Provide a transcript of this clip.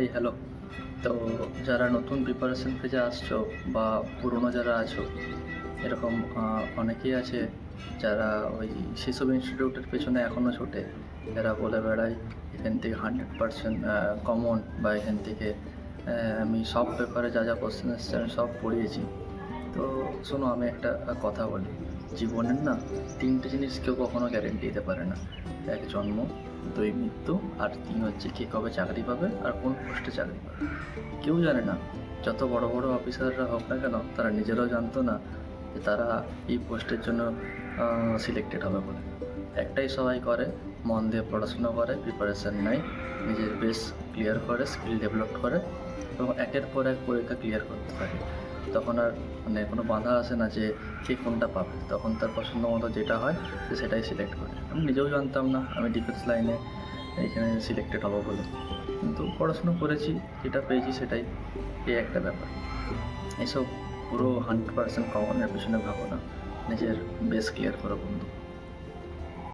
এই হ্যালো। তো যারা নতুন প্রিপারেশন ফেজে আসছো বা পুরনো যারা আছো, এরকম অনেকেই আছে যারা ওই সেসব ইনস্টিটিউটের পেছনে এখনও ছোটে। এরা বলে বেড়ায় এখান থেকে 100% কমন, বা এখান থেকে আমি সব পেপারে যা যা কোশ্চেন এসছে আমি সব পড়িয়েছি। তো শোনো, আমি একটা কথা বলি। জীবনের না ৩টে জিনিস কেউ কখনো গ্যারেন্টি দিতে পারে না। ১ জন্ম, ২ মৃত্যু, আর ৩ হচ্ছে কে কবে চাকরি পাবে আর কোন পোস্টে চাকরি পাবে। কেউ জানে না। যত বড় বড় অফিসাররা হোক না কেন, তারা নিজেরাও জানতো না যে তারা এই পোস্টের জন্য সিলেক্টেড হবে বলে। একটাই সবাই করে, মন দিয়ে পড়াশুনো করে, প্রিপারেশান নেয়, নিজের বেস ক্লিয়ার করে, স্কিল ডেভেলপ করে এবং একের পর এক পরীক্ষা ক্লিয়ার করতে থাকে। তখন আর কোনো বাধা আসে না যে কে কোনটা পাবে। তখন তার পছন্দ মতো যেটা হয় সে সেটাই সিলেক্ট করে। আমি নিজেও জানতাম না আমি ডিফেন্স লাইনে এইখানে সিলেক্টেড হবো বলে, কিন্তু পড়াশুনো করেছি, যেটা পেয়েছি সেটাই। এই একটা ব্যাপার। এসব পুরো 100% কমনের পেছনে ভাবো না, নিজের বেস ক্লিয়ার করো বন্ধু।